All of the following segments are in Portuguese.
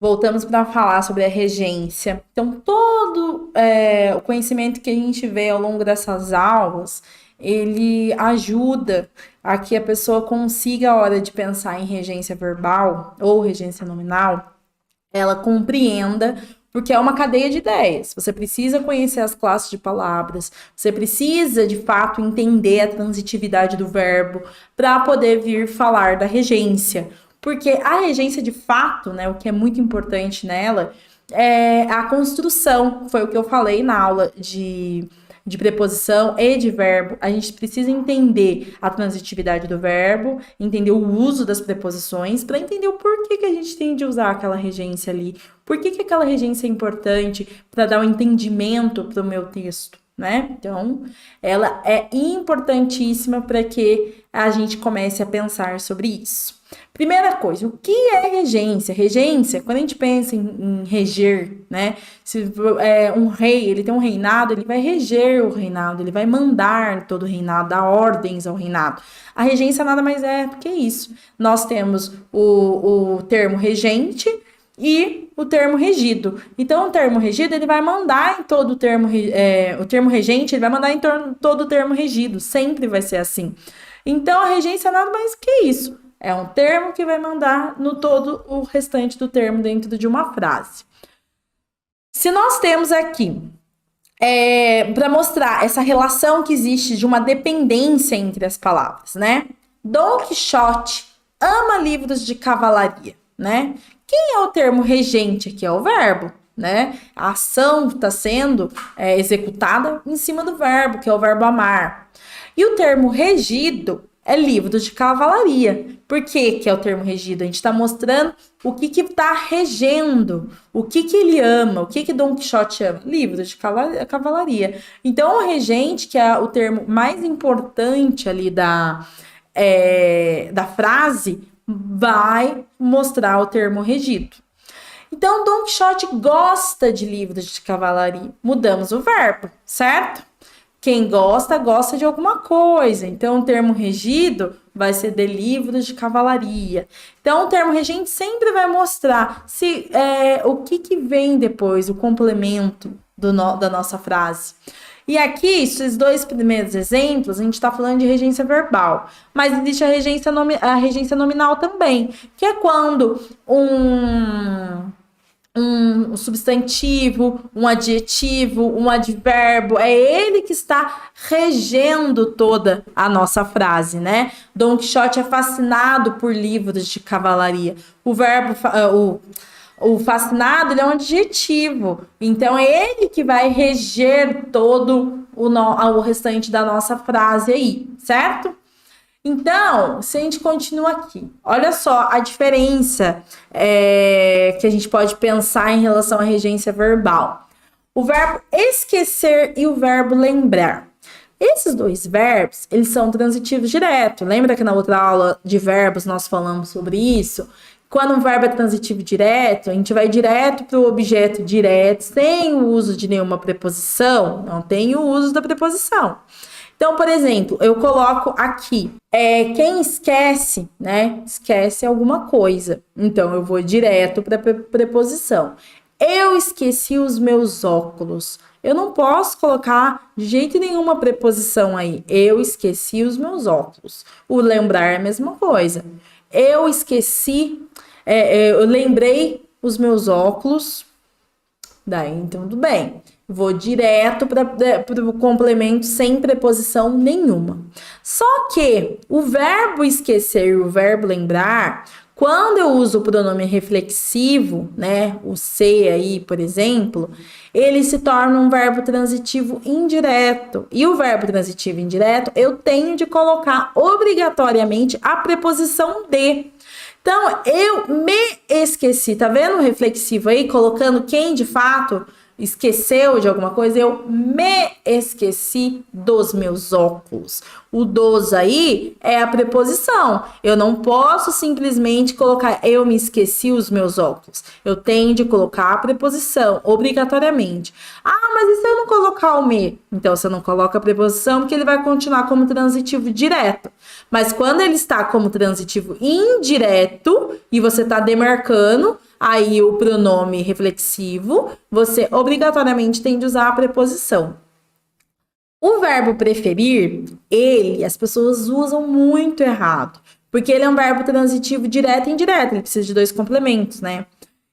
Voltamos para falar sobre a regência. Então, todo o conhecimento que a gente vê ao longo dessas aulas, ele ajuda a que a pessoa consiga, a hora de pensar em regência verbal ou regência nominal, ela compreenda, porque é uma cadeia de ideias. Você precisa conhecer as classes de palavras, você precisa, de fato, entender a transitividade do verbo para poder vir falar da regência. Porque a regência, de fato, né, o que é muito importante nela é a construção. Foi o que eu falei na aula de preposição e de verbo. A gente precisa entender a transitividade do verbo, entender o uso das preposições, para entender o porquê que a gente tem de usar aquela regência ali. Por que aquela regência é importante para dar um entendimento para o meu texto, né? Então, ela é importantíssima para que a gente comece a pensar sobre isso. Primeira coisa, o que é regência? Regência, quando a gente pensa em reger, né? Se um rei, ele tem um reinado, ele vai reger o reinado, ele vai mandar todo o reinado, dar ordens ao reinado. A regência nada mais é do que isso. Nós temos o termo regente e o termo regido. Então, o termo regido, ele vai mandar em todo o termo, o termo regente, ele vai mandar em todo o termo regido, sempre vai ser assim. Então, a regência nada mais que isso. É um termo que vai mandar no todo o restante do termo dentro de uma frase. Se nós temos aqui, para mostrar essa relação que existe de uma dependência entre as palavras, né? Dom Quixote ama livros de cavalaria, né? Quem é o termo regente aqui? É o verbo, né? A ação está sendo executada em cima do verbo, que é o verbo amar. E o termo regido é livro de cavalaria. Por que é o termo regido? A gente está mostrando o que está regendo, o que ele ama, o que Dom Quixote ama. Livro de cavalaria. Então, o regente, que é o termo mais importante ali da frase, vai mostrar o termo regido. Então, Dom Quixote gosta de livros de cavalaria. Mudamos o verbo, certo? Quem gosta, gosta de alguma coisa. Então, o termo regido vai ser de livros de cavalaria. Então, o termo regente sempre vai mostrar o que vem depois, o complemento da nossa frase. E aqui, esses dois primeiros exemplos, a gente está falando de regência verbal. Mas existe a regência nominal também, que é quando um substantivo, um adjetivo, um advérbio, é ele que está regendo toda a nossa frase, né? Dom Quixote é fascinado por livros de cavalaria. O verbo, o fascinado, ele é um adjetivo. Então, é ele que vai reger todo o restante da nossa frase aí, certo? Então, se a gente continua aqui, olha só a diferença que a gente pode pensar em relação à regência verbal. O verbo esquecer e o verbo lembrar. Esses dois verbos, eles são transitivos direto. Lembra que na outra aula de verbos nós falamos sobre isso? Quando um verbo é transitivo direto, a gente vai direto para o objeto direto, sem o uso de nenhuma preposição, não tem o uso da preposição. Então, por exemplo, eu coloco aqui, quem esquece, né? Esquece alguma coisa. Então, eu vou direto para a preposição. Eu esqueci os meus óculos. Eu não posso colocar de jeito nenhum uma preposição aí. Eu esqueci os meus óculos. O lembrar é a mesma coisa. Eu esqueci, eu lembrei os meus óculos. Daí, então, tudo bem. Vou direto para o complemento sem preposição nenhuma. Só que o verbo esquecer e o verbo lembrar, quando eu uso o pronome reflexivo, né, o ser aí, por exemplo, ele se torna um verbo transitivo indireto. E o verbo transitivo indireto, eu tenho de colocar obrigatoriamente a preposição de. Então, eu me esqueci. Tá vendo o reflexivo aí, colocando quem de fato esqueceu de alguma coisa? Eu me esqueci dos meus óculos. O dos aí é a preposição. Eu não posso simplesmente colocar eu me esqueci os meus óculos. Eu tenho de colocar a preposição, obrigatoriamente. Ah, mas e se eu não colocar o me? Então, você não coloca a preposição porque ele vai continuar como transitivo direto. Mas quando ele está como transitivo indireto e você está demarcando, aí o pronome reflexivo, você obrigatoriamente tem de usar a preposição. O verbo preferir, as pessoas usam muito errado, porque ele é um verbo transitivo direto e indireto, ele precisa de 2 complementos, né?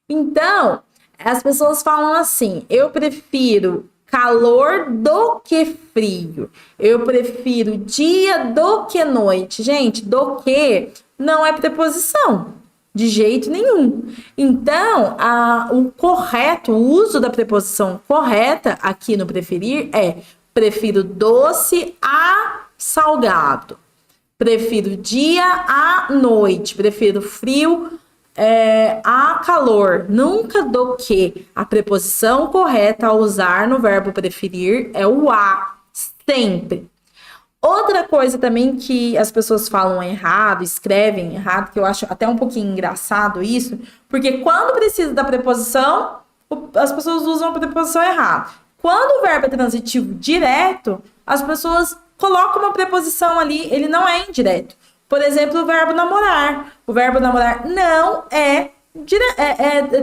Então, as pessoas falam assim, eu prefiro calor do que frio, eu prefiro dia do que noite. Gente, do que não é preposição, de jeito nenhum. Então, o correto, o uso da preposição correta aqui no preferir é prefiro doce a salgado. Prefiro dia a noite. Prefiro frio a calor. Nunca do que. A preposição correta a usar no verbo preferir é o a. Sempre. Outra coisa também que as pessoas falam errado, escrevem errado, que eu acho até um pouquinho engraçado isso, porque quando precisa da preposição, as pessoas usam a preposição errada. Quando o verbo é transitivo direto, as pessoas colocam uma preposição ali, ele não é indireto. Por exemplo, o verbo namorar. O verbo namorar não é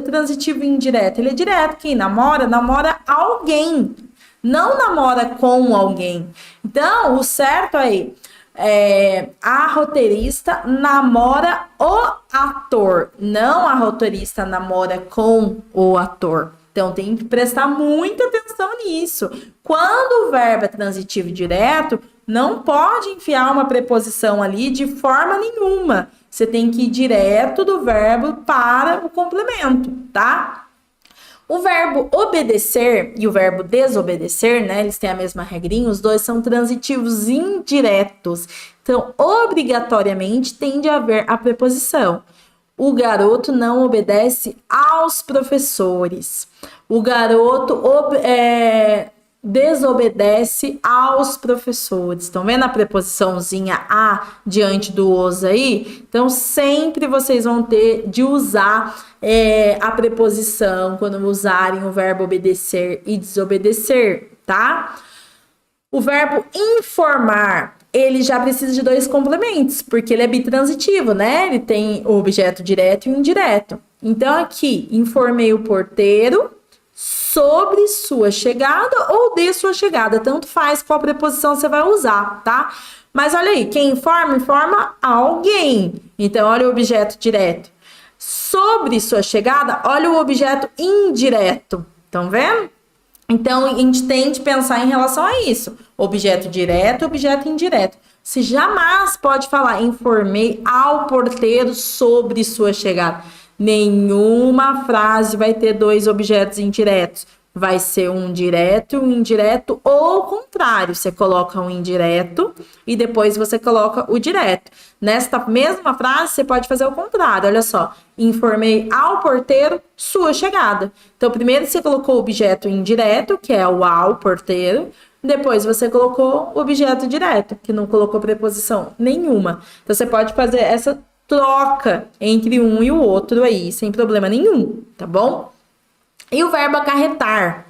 transitivo indireto, ele é direto. Quem namora, namora alguém. Não namora com alguém. Então, o certo aí a roteirista namora o ator, não a roteirista namora com o ator. Então, tem que prestar muita atenção nisso. Quando o verbo é transitivo direto, não pode enfiar uma preposição ali de forma nenhuma. Você tem que ir direto do verbo para o complemento, tá? O verbo obedecer e o verbo desobedecer, né? Eles têm a mesma regrinha, os dois são transitivos indiretos. Então, obrigatoriamente, tem de haver a preposição. O garoto não obedece aos professores. O garoto desobedece aos professores. Estão vendo a preposiçãozinha a diante do os aí? Então, sempre vocês vão ter de usar a preposição quando usarem o verbo obedecer e desobedecer, tá? O verbo informar, ele já precisa de 2 complementos, porque ele é bitransitivo, né? Ele tem o objeto direto e o indireto. Então, aqui, informei o porteiro sobre sua chegada ou de sua chegada. Tanto faz qual preposição você vai usar, tá? Mas olha aí, quem informa, informa alguém. Então, olha o objeto direto. Sobre sua chegada, olha o objeto indireto. Estão vendo? Então, a gente tem de pensar em relação a isso. Objeto direto, objeto indireto. Você jamais pode falar, informei ao porteiro sobre sua chegada. Nenhuma frase vai ter 2 objetos indiretos. Vai ser um direto, um indireto, ou o contrário. Você coloca um indireto e depois você coloca o direto. Nesta mesma frase, você pode fazer o contrário. Olha só, informei ao porteiro sua chegada. Então, primeiro você colocou o objeto indireto, que é o ao porteiro. Depois você colocou o objeto direto, que não colocou preposição nenhuma. Então, você pode fazer essa troca entre um e o outro aí, sem problema nenhum, tá bom? E o verbo acarretar,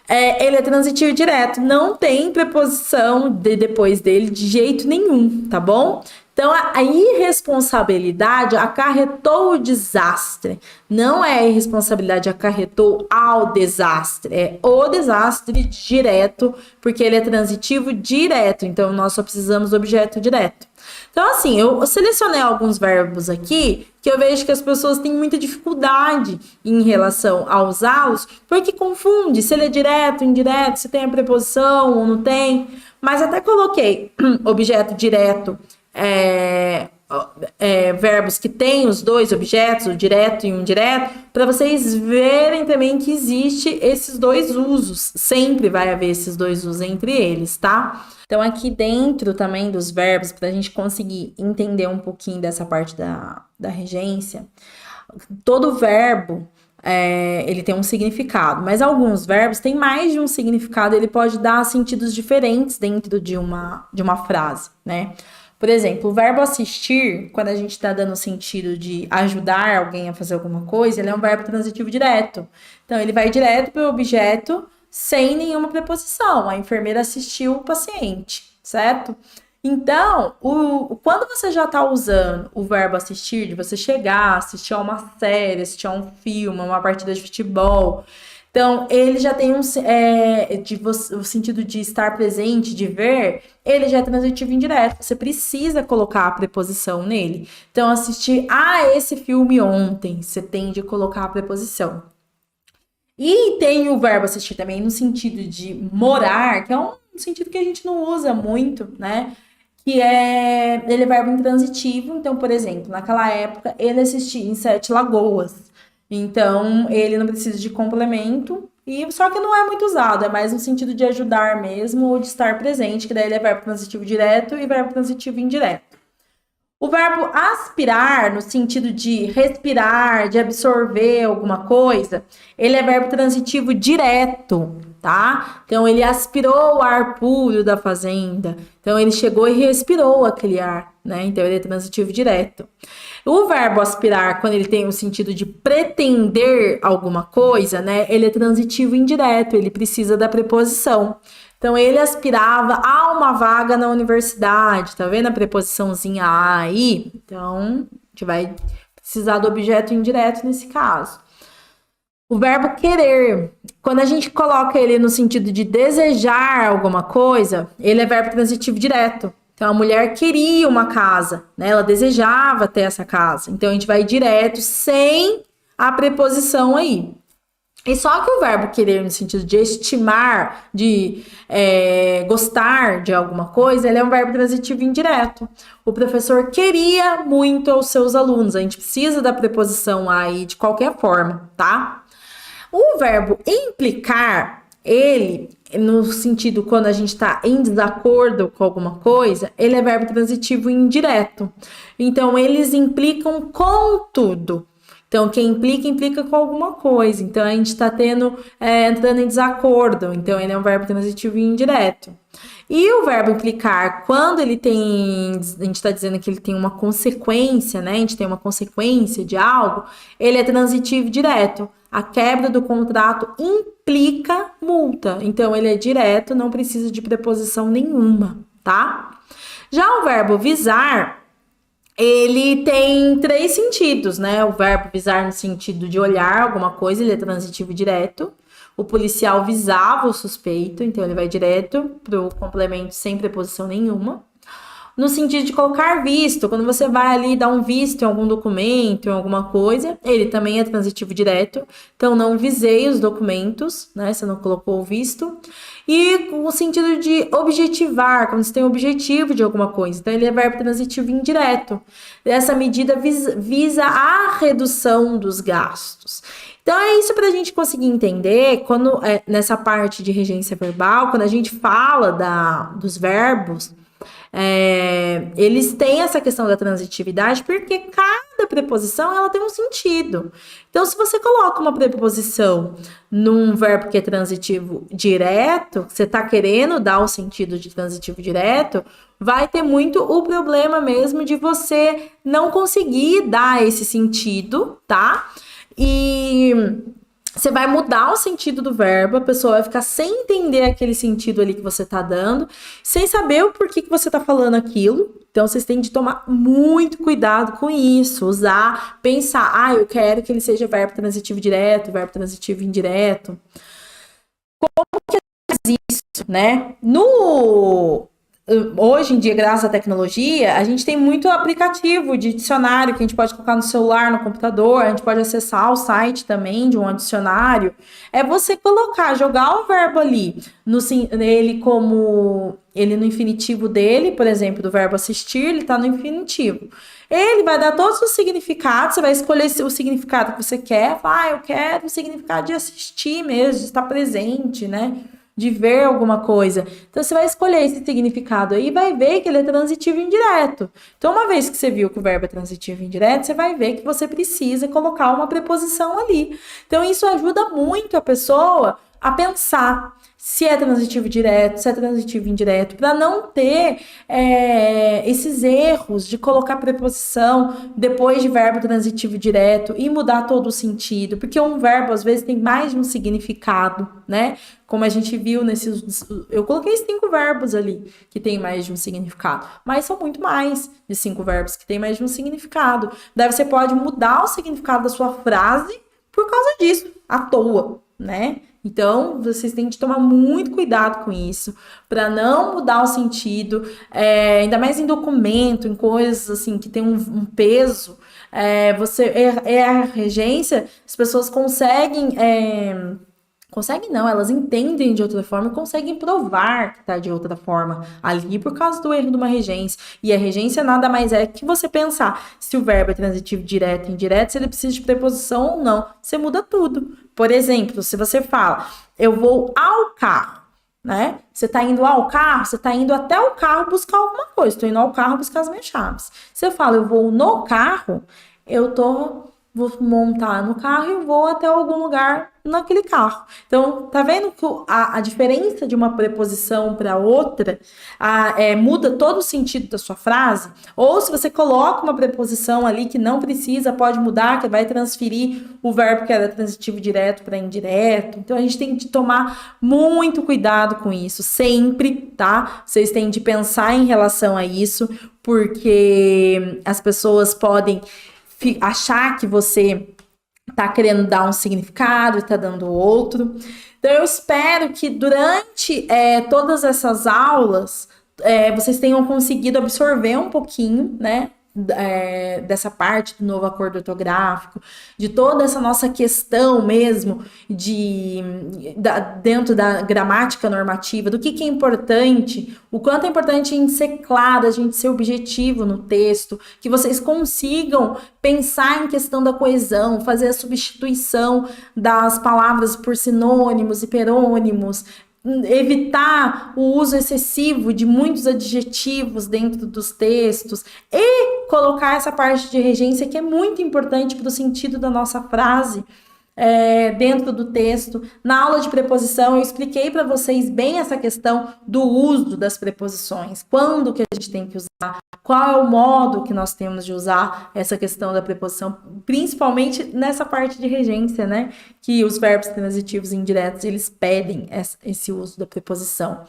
ele é transitivo direto, não tem preposição depois dele de jeito nenhum, tá bom? Então, a irresponsabilidade acarretou o desastre. Não é a irresponsabilidade acarretou ao desastre. É o desastre direto, porque ele é transitivo direto. Então, nós só precisamos do objeto direto. Então, assim, eu selecionei alguns verbos aqui que eu vejo que as pessoas têm muita dificuldade em relação a usá-los, porque confunde se ele é direto, indireto, se tem a preposição ou não tem. Mas até coloquei objeto direto, verbos que têm os 2 objetos, o direto e o indireto, para vocês verem também que existe esses 2 usos. Sempre vai haver esses 2 usos entre eles, tá? Então, aqui dentro também dos verbos, para a gente conseguir entender um pouquinho dessa parte da regência, todo verbo ele tem um significado, mas alguns verbos têm mais de um significado, ele pode dar sentidos diferentes dentro de uma frase, né? Por exemplo, o verbo assistir, quando a gente está dando sentido de ajudar alguém a fazer alguma coisa, ele é um verbo transitivo direto. Então, ele vai direto para o objeto sem nenhuma preposição. A enfermeira assistiu o paciente, certo? Então, quando você já está usando o verbo assistir, de você chegar, assistir a uma série, assistir a um filme, uma partida de futebol, então ele já tem o sentido de estar presente, de ver, ele já é transitivo indireto. Você precisa colocar a preposição nele. Então, assistir a esse filme ontem, você tem de colocar a preposição. E tem o verbo assistir também no sentido de morar, que é um sentido que a gente não usa muito, né? Ele é verbo intransitivo. Então, por exemplo, naquela época ele assistia em Sete Lagoas. Então, ele não precisa de complemento, e só que não é muito usado, é mais no sentido de ajudar mesmo ou de estar presente, que daí ele é verbo transitivo direto e verbo transitivo indireto. O verbo aspirar, no sentido de respirar, de absorver alguma coisa, ele é verbo transitivo direto, tá? Então, ele aspirou o ar puro da fazenda. Então, ele chegou e respirou aquele ar, né? Então, ele é transitivo direto. O verbo aspirar, quando ele tem o sentido de pretender alguma coisa, né? Ele é transitivo indireto, ele precisa da preposição. Então, ele aspirava a uma vaga na universidade, tá vendo a preposiçãozinha a aí? Então, a gente vai precisar do objeto indireto nesse caso. O verbo querer, quando a gente coloca ele no sentido de desejar alguma coisa, ele é verbo transitivo direto. Então, a mulher queria uma casa, né? Ela desejava ter essa casa. Então, a gente vai direto, sem a preposição aí. E só que o verbo querer, no sentido de estimar, de gostar de alguma coisa, ele é um verbo transitivo indireto. O professor queria muito aos seus alunos. A gente precisa da preposição aí de qualquer forma, tá? O verbo implicar, ele, no sentido quando a gente está em desacordo com alguma coisa, ele é verbo transitivo indireto. Então, eles implicam com tudo. Então, quem implica, implica com alguma coisa. Então, a gente está entrando em desacordo. Então, ele é um verbo transitivo indireto. E o verbo implicar, quando ele tem, a gente está dizendo que ele tem uma consequência, né? A gente tem uma consequência de algo, ele é transitivo direto. A quebra do contrato implica multa. Então, ele é direto, não precisa de preposição nenhuma, tá? Já o verbo visar, ele tem 3 sentidos, né? O verbo visar no sentido de olhar alguma coisa, ele é transitivo direto. O policial visava o suspeito, então ele vai direto para o complemento sem preposição nenhuma. No sentido de colocar visto, quando você vai ali dar um visto em algum documento, em alguma coisa, ele também é transitivo direto. Então, não visei os documentos, né? Você não colocou o visto. E o sentido de objetivar, quando você tem objetivo de alguma coisa. Então, ele é verbo transitivo indireto. Essa medida visa a redução dos gastos. Então, é isso para a gente conseguir entender, quando nessa parte de regência verbal, quando a gente fala dos verbos, eles têm essa questão da transitividade, porque cada preposição ela tem um sentido. Então, se você coloca uma preposição num verbo que é transitivo direto, você está querendo dar o sentido de transitivo direto, vai ter muito o problema mesmo de você não conseguir dar esse sentido, tá? E você vai mudar o sentido do verbo, a pessoa vai ficar sem entender aquele sentido ali que você tá dando, sem saber o porquê que você tá falando aquilo. Então, vocês têm de tomar muito cuidado com isso, pensar, eu quero que ele seja verbo transitivo direto, verbo transitivo indireto. Como que faz isso, né? Hoje em dia, graças à tecnologia, a gente tem muito aplicativo de dicionário que a gente pode colocar no celular, no computador, a gente pode acessar o site também de um dicionário. É você jogar o verbo ali, ele no infinitivo dele, por exemplo, do verbo assistir, ele tá no infinitivo. Ele vai dar todos os significados, você vai escolher o significado que você quer, eu quero o significado de assistir mesmo, de estar presente, né? De ver alguma coisa. Então, você vai escolher esse significado aí e vai ver que ele é transitivo indireto. Então, uma vez que você viu que o verbo é transitivo indireto, você vai ver que você precisa colocar uma preposição ali. Então, isso ajuda muito a pessoa a pensar se é transitivo direto, se é transitivo indireto, para não ter esses erros de colocar preposição depois de verbo transitivo direto e mudar todo o sentido, porque um verbo às vezes tem mais de um significado, né? Como a gente viu nesses... Eu coloquei 5 verbos ali que tem mais de um significado, mas são muito mais de 5 verbos que tem mais de um significado. Daí você pode mudar o significado da sua frase por causa disso, à toa, né? Então, vocês têm que tomar muito cuidado com isso, para não mudar o sentido, ainda mais em documento, em coisas assim que tem um peso. A regência, as pessoas conseguem. Conseguem não, elas entendem de outra forma e conseguem provar que tá de outra forma ali por causa do erro de uma regência. E a regência nada mais é que você pensar se o verbo é transitivo direto ou indireto, se ele precisa de preposição ou não. Você muda tudo. Por exemplo, se você fala, eu vou ao carro, né? Você tá indo ao carro, você tá indo até o carro buscar alguma coisa. Tô indo ao carro buscar as minhas chaves. Você fala, eu vou no carro, vou montar no carro e vou até algum lugar naquele carro. Então, tá vendo que a diferença de uma preposição para outra muda todo o sentido da sua frase? Ou se você coloca uma preposição ali que não precisa, pode mudar, que vai transferir o verbo que era transitivo direto para indireto. Então, a gente tem que tomar muito cuidado com isso, sempre, tá? Vocês têm de pensar em relação a isso, porque as pessoas podem achar que você tá querendo dar um significado e tá dando outro. Então, eu espero que durante todas essas aulas vocês tenham conseguido absorver um pouquinho, né? Dessa parte do novo acordo ortográfico, de toda essa nossa questão mesmo dentro da gramática normativa, do que é importante, o quanto é importante a gente ser claro, a gente ser objetivo no texto, que vocês consigam pensar em questão da coesão, fazer a substituição das palavras por sinônimos e hiperônimos, evitar o uso excessivo de muitos adjetivos dentro dos textos e colocar essa parte de regência que é muito importante para o sentido da nossa frase dentro do texto. Na aula de preposição eu expliquei para vocês bem essa questão do uso das preposições, quando que a gente tem que usar, qual é o modo que nós temos de usar essa questão da preposição, principalmente nessa parte de regência, né? Que os verbos transitivos e indiretos, eles pedem esse uso da preposição.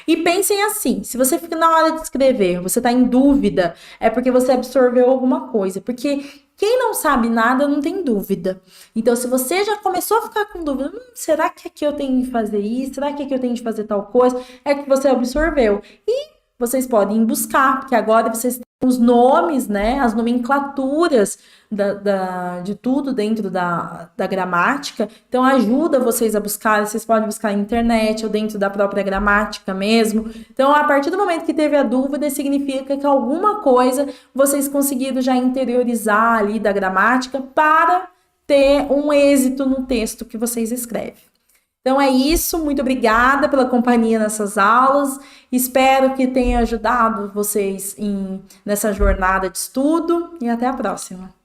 E pensem assim, se você fica na hora de escrever, você está em dúvida, é porque você absorveu alguma coisa, porque quem não sabe nada não tem dúvida. Então, se você já começou a ficar com dúvida, será que aqui eu tenho de fazer isso? Será que aqui eu tenho de fazer tal coisa? É que você absorveu. E vocês podem buscar, porque agora vocês têm os nomes, né? As nomenclaturas de tudo dentro da gramática. Então, ajuda vocês a buscar. Vocês podem buscar na internet ou dentro da própria gramática mesmo. Então, a partir do momento que teve a dúvida, significa que alguma coisa vocês conseguiram já interiorizar ali da gramática para ter um êxito no texto que vocês escrevem. Então é isso, muito obrigada pela companhia nessas aulas, espero que tenha ajudado vocês nessa jornada de estudo e até a próxima.